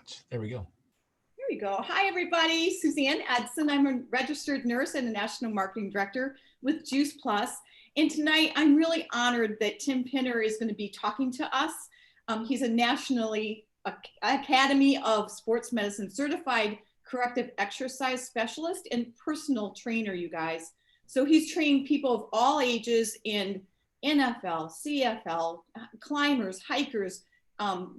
much. There we go. Here we go. Hi, everybody. Suzanne Edson. I'm a registered nurse and a national marketing director with Juice Plus. And tonight, I'm really honored that Tim Pinner is going to be talking to us. He's a nationally Academy of Sports Medicine certified corrective exercise specialist and personal trainer, you guys. So he's trained people of all ages in NFL, CFL, climbers, hikers.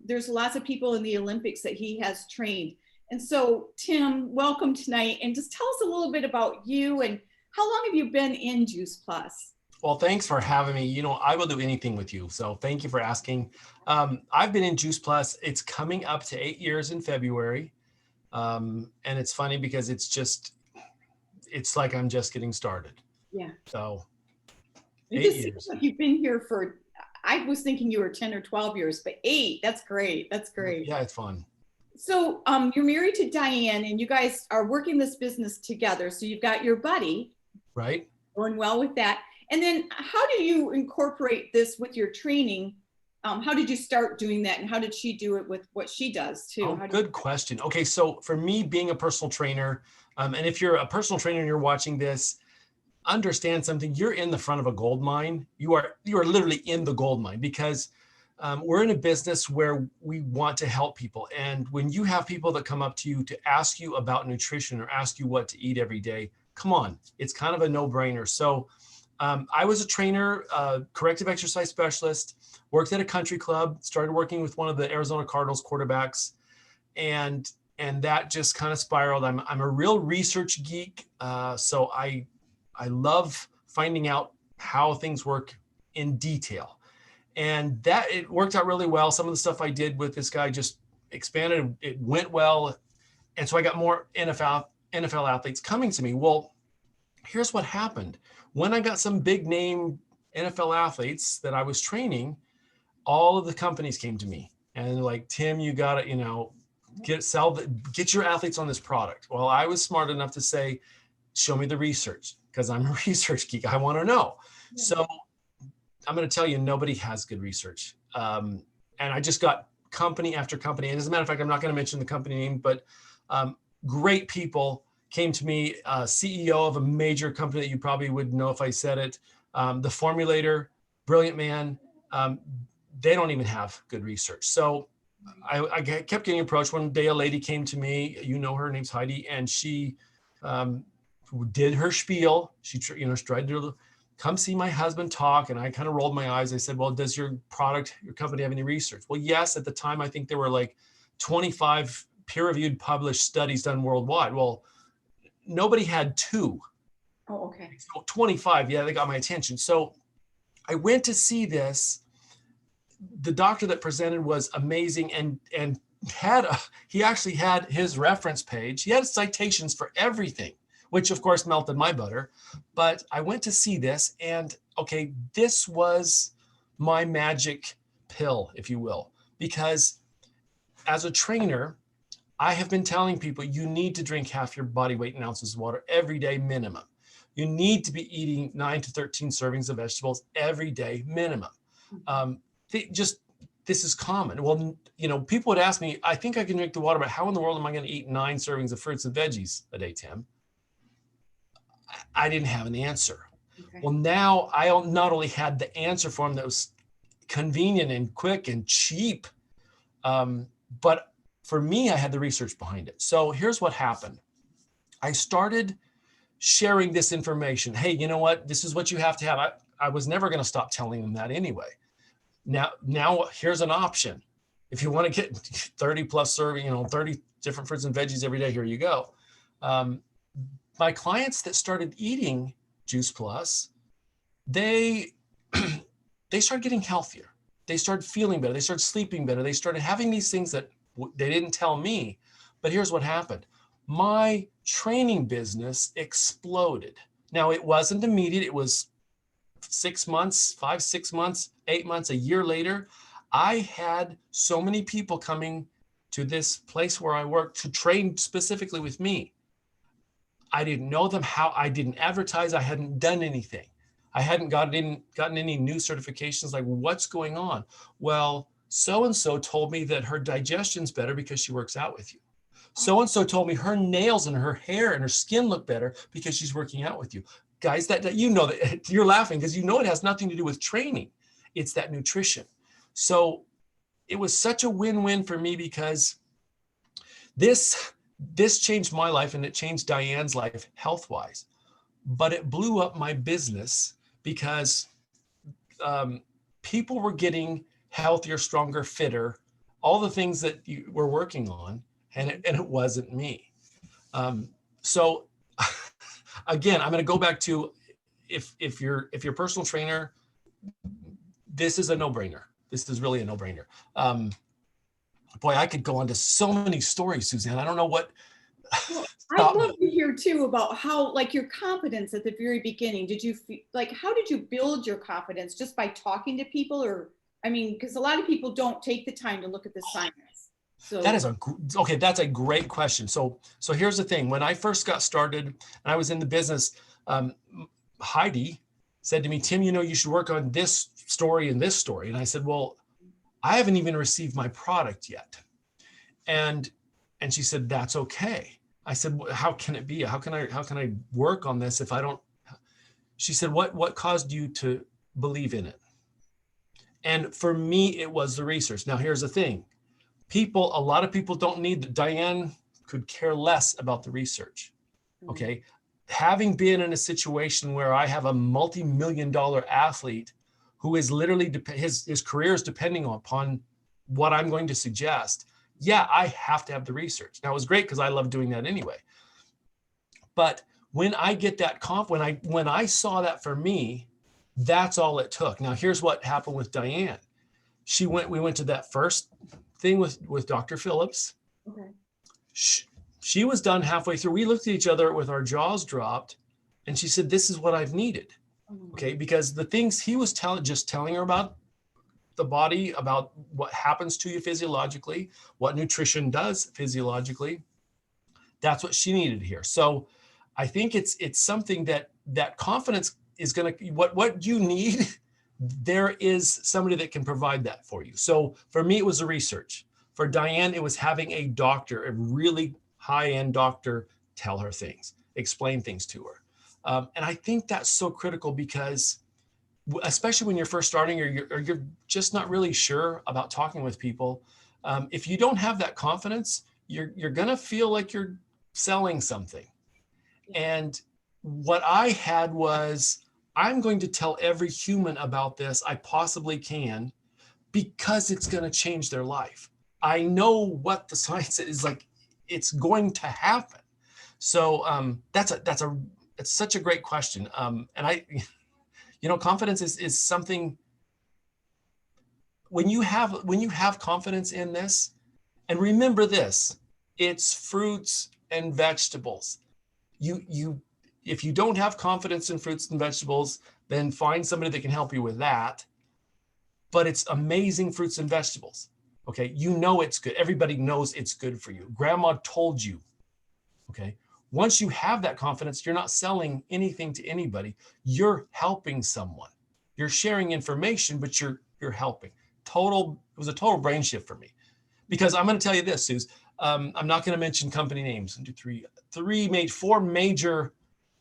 There's lots of people in the Olympics that he has trained. And so, Tim, welcome tonight. And just tell us a little bit about you and how long have you been in Juice Plus? Well, thanks for having me. You know, I will do anything with you. So thank you for asking. I've been in Juice Plus. It's coming up to 8 years in February. And it's funny because it's like I'm just getting started. Yeah. So it just seems like you've been here for, I was thinking you were 10 or 12 years, but 8, that's great. That's great. Yeah, it's fun. So you're married to Diane and you guys are working this business together. So you've got your buddy. Right. Going well with that. And then how do you incorporate this with your training? How did you start doing that? And how did she do it with what she does too? Oh, good question. Okay, so for me, being a personal trainer, and if you're a personal trainer and you're watching this, understand something. You're in the front of a gold mine. You are literally in the gold mine because we're in a business where we want to help people. And when you have people that come up to you to ask you about nutrition or ask you what to eat every day, come on, it's kind of a no-brainer. So I was a trainer, corrective exercise specialist, worked at a country club, started working with one of the Arizona Cardinals quarterbacks, and that just kind of spiraled. I'm a real research geek, so I love finding out how things work in detail. And that it worked out really well. Some of the stuff I did with this guy just expanded. It went well. And so I got more NFL athletes coming to me. Well, here's what happened. When I got some big name NFL athletes that I was training, all of the companies came to me and like, Tim, you got to, get your athletes on this product. Well, I was smart enough to say, show me the research because I'm a research geek. I want to know. Yeah. So I'm going to tell you, nobody has good research. And I just got company after company. And as a matter of fact, I'm not going to mention the company name, but great people came to me, CEO of a major company that you probably would know if I said it, the formulator, brilliant man. They don't even have good research. So I kept getting approached. One day, a lady came to me, her name's Heidi, and she did her spiel. She tried to come see my husband talk. And I kind of rolled my eyes. I said, well, does your company have any research? Well, yes, at the time, I think there were like 25 peer-reviewed published studies done worldwide. Well, nobody had 2. Oh, okay. So 25, yeah, they got my attention. So I went to see this. The doctor that presented was amazing and he actually had his reference page. He had citations for everything, which of course melted my butter. But I went to see this and okay, this was my magic pill, if you will, because as a trainer, I have been telling people you need to drink half your body weight in ounces of water every day minimum. You need to be eating 9 to 13 servings of vegetables every day minimum. This is common. Well, people would ask me, I think I can drink the water, but how in the world am I going to eat 9 servings of fruits and veggies a day, Tim? I didn't have an answer. Okay. Well, now I not only had the answer for them that was convenient and quick and cheap, but for me, I had the research behind it. So here's what happened. I started sharing this information. Hey, you know what? This is what you have to have. I was never going to stop telling them that anyway. Now here's an option. If you want to get 30 plus serving, 30 different fruits and veggies every day, here you go. My clients that started eating Juice Plus, they started getting healthier. They started feeling better. They started sleeping better. They started having these things that they didn't tell me. But here's what happened. My training business exploded. Now, it wasn't immediate. It was 6 months, 5, 6 months, 8 months, a year later. I had so many people coming to this place where I work to train specifically with me. I didn't know them, I didn't advertise. I hadn't done anything. I hadn't gotten any new certifications. Like, what's going on? Well, So-and-so told me that her digestion's better because she works out with you. So-and-so told me her nails and her hair and her skin look better because she's working out with you. Guys, that you know that you're laughing because you know it has nothing to do with training. It's that nutrition. So it was such a win-win for me because this changed my life and it changed Diane's life health-wise. But it blew up my business because people were getting healthier, stronger, fitter, all the things that you were working on, and it wasn't me. So again, I'm going to go back to if you're a personal trainer, this is a no-brainer. This is really a no-brainer. Boy, I could go on to so many stories, Suzanne. I don't know what. Well, I'd love to hear too about how, like, your confidence at the very beginning. Did you feel like, how did you build your confidence? Just by talking to people, or, I mean, because a lot of people don't take the time to look at the signs. So that is okay. That's a great question. So here's the thing. When I first got started and I was in the business, Heidi said to me, Tim, you know, you should work on this story and this story. And I said, well, I haven't even received my product yet. And she said, that's okay. I said, how can it be? How can I work on this if I don't? She said, what caused you to believe in it? And for me, it was the research. Now, here's the thing. A lot of people don't need, Diane could care less about the research. Okay. Having been in a situation where I have a multi-million-dollar athlete who is literally, his career is depending upon what I'm going to suggest. Yeah, I have to have the research. Now, it was great because I love doing that anyway. But when I get that when I saw that for me, that's all it took. Now, here's what happened with Diane. We went to that first thing with Dr. Phillips. Okay. She was done halfway through. We looked at each other with our jaws dropped, and she said, this is what I've needed. Okay, because the things he was telling her about the body, about what happens to you physiologically, what nutrition does physiologically, that's what she needed to hear. So I think it's something that confidence is going to, what you need, there is somebody that can provide that for you. So for me, it was the research. For Diane, it was having a doctor, a really high-end doctor, tell her things, explain things to her. And I think that's so critical because especially when you're first starting or you're just not really sure about talking with people, if you don't have that confidence, you're going to feel like you're selling something. And what I had was, I'm going to tell every human about this I possibly can because it's going to change their life. I know what the science is like. It's going to happen. So it's such a great question. And confidence is something, when you have confidence in this, and remember this, it's fruits and vegetables. If you don't have confidence in fruits and vegetables, then find somebody that can help you with that. But it's amazing fruits and vegetables. Okay, you know it's good. Everybody knows it's good for you. Grandma told you. Okay, once you have that confidence, you're not selling anything to anybody. You're helping someone. You're sharing information, but you're helping. It was a total brain shift for me. Because I'm going to tell you this, Suze. I'm not going to mention company names. 1, 2, 3, 4 major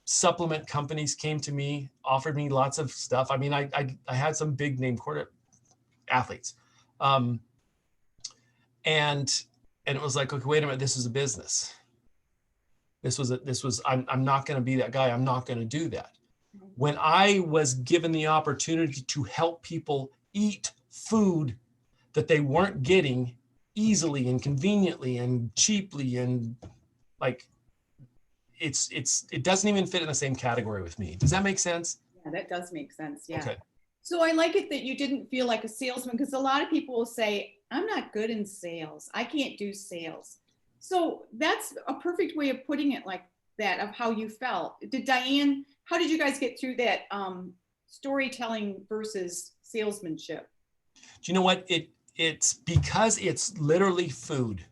supplement companies came to me, offered me lots of stuff. I mean, I had some big name athletes. And it was like, okay, wait a minute, this is a business. I'm not going to be that guy. I'm not going to do that. When I was given the opportunity to help people eat food that they weren't getting easily and conveniently and cheaply, and like, it doesn't even fit in the same category with me. Does that make sense? Yeah, that does make sense. Yeah. Okay. So I like it that you didn't feel like a salesman, because a lot of people will say, I'm not good in sales. I can't do sales. So that's a perfect way of putting it like that, of how you felt. How did you guys get through that storytelling versus salesmanship? Do you know what? It's because it's literally food.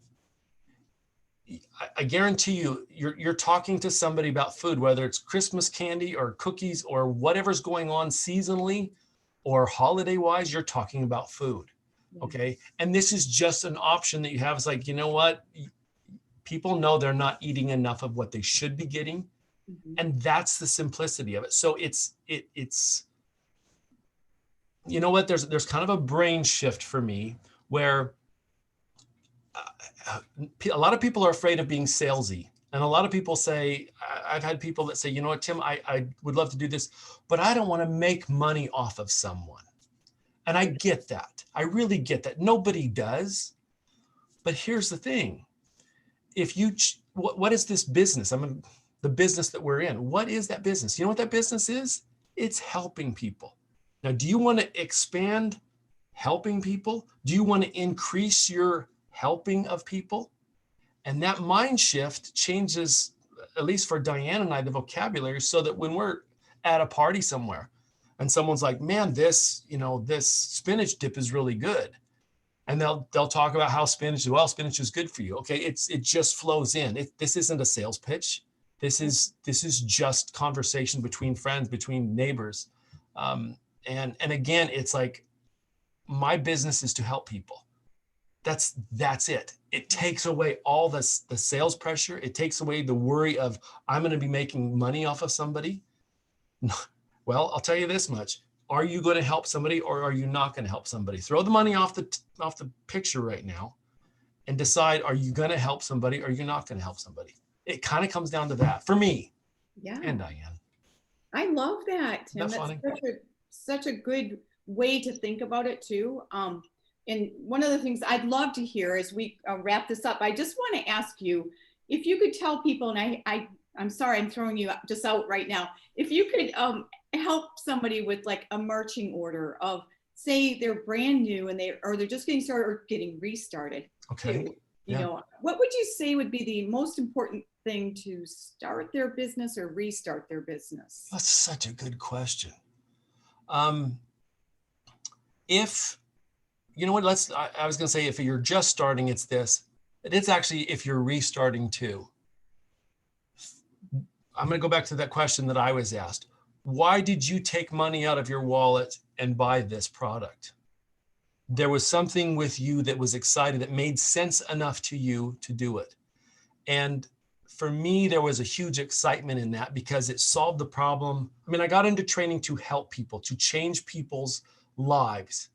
I guarantee you're talking to somebody about food, whether it's Christmas candy or cookies or whatever's going on seasonally or holiday wise, you're talking about food. Okay. And this is just an option that you have. It's like, you know what? People know they're not eating enough of what they should be getting. And that's the simplicity of it. So it's, you know what, there's kind of a brain shift for me where a lot of people are afraid of being salesy. And a lot of people say, I've had people that say, you know what, Tim, I would love to do this, but I don't want to make money off of someone. And I get that. I really get that. Nobody does. But here's the thing. If you, what is this business? The business that we're in. What is that business? You know what that business is? It's helping people. Now, do you want to expand helping people? Do you want to increase your helping of people? And that mind shift changes, at least for Diane and I, the vocabulary, so that when we're at a party somewhere and someone's like, man, this spinach dip is really good. And they'll talk about how spinach is good for you. Okay, it just flows in. This isn't a sales pitch. This is just conversation between friends, between neighbors. And again, it's like, my business is to help people. That's it. It takes away all the sales pressure. It takes away the worry of, I'm going to be making money off of somebody. Well, I'll tell you this much. Are you going to help somebody or are you not going to help somebody? Throw the money off the picture right now and decide, are you going to help somebody or you're not going to help somebody? It kind of comes down to that for me. Yeah. And Diane. I love that, Tim. That's such a good way to think about it too. And one of the things I'd love to hear as we wrap this up, I just want to ask you if you could tell people, and I'm sorry, I'm throwing you just out right now. If you could help somebody with like a marching order of, say they're brand new and they're just getting started or getting restarted. Okay. Too, you know, what would you say would be the most important thing to start their business or restart their business? That's such a good question. If, you know what, I was going to say, if you're just starting, it's this. It's actually, if you're restarting too. I'm going to go back to that question that I was asked. Why did you take money out of your wallet and buy this product? There was something with you that was exciting, that made sense enough to you to do it. And for me, there was a huge excitement in that because it solved the problem. I mean, I got into training to help people, to change people's lives.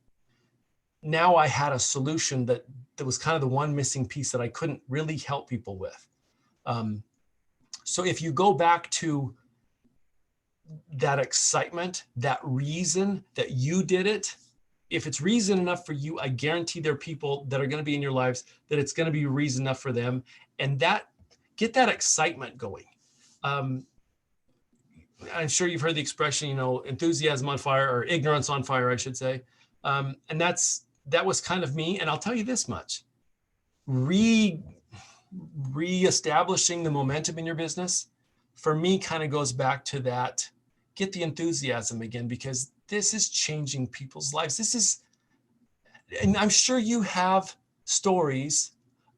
Now I had a solution that was kind of the one missing piece that I couldn't really help people with. So if you go back to that excitement, that reason that you did it, if it's reason enough for you, I guarantee there are people that are going to be in your lives that it's going to be reason enough for them. And get that excitement going. I'm sure you've heard the expression, enthusiasm on fire, or ignorance on fire, I should say. And that was kind of me. And I'll tell you this much, reestablishing the momentum in your business, for me, kind of goes back to that, get the enthusiasm again, because this is changing people's lives. And I'm sure you have stories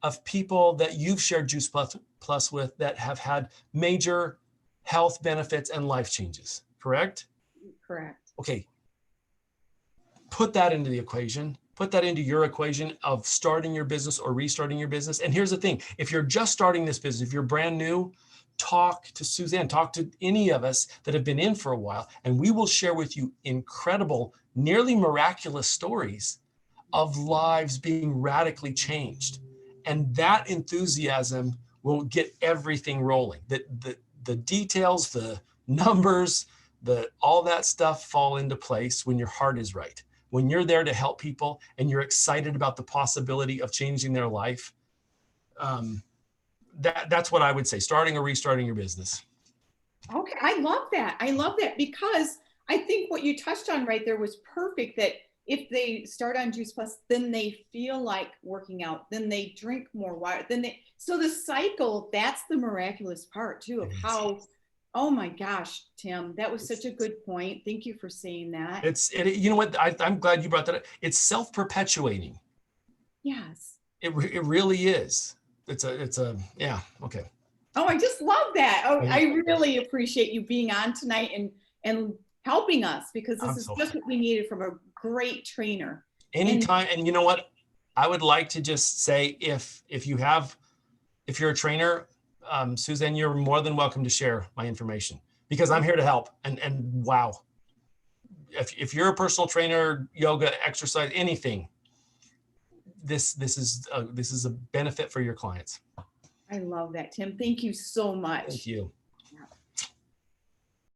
of people that you've shared Juice Plus with that have had major health benefits and life changes, correct? Correct. Okay. Put that into the equation. Put that into your equation of starting your business or restarting your business. And here's the thing. If you're just starting this business, if you're brand new, talk to Suzanne, talk to any of us that have been in for a while, and we will share with you incredible, nearly miraculous stories of lives being radically changed. And that enthusiasm will get everything rolling. The details, the numbers, all that stuff fall into place when your heart is right. When you're there to help people and you're excited about the possibility of changing their life, that's what I would say, starting or restarting your business. Okay, I love that. I love that because I think what you touched on right there was perfect, that if they start on Juice Plus, then they feel like working out, then they drink more water, so the cycle, that's the miraculous part too of how, oh my gosh, Tim, that was such a good point. Thank you for saying that. You know what, I'm glad you brought that up. It's self-perpetuating. Yes. It really is. Yeah, okay. Oh, I just love that. Oh, I really appreciate you being on tonight and helping us, because this is just what we needed from a great trainer. Anytime. And you know what? I would like to just say, if you're a trainer, Suzanne, you're more than welcome to share my information, because I'm here to help. And wow, if you're a personal trainer, yoga, exercise, anything, this is a benefit for your clients. I love that, Tim. Thank you so much. Thank you.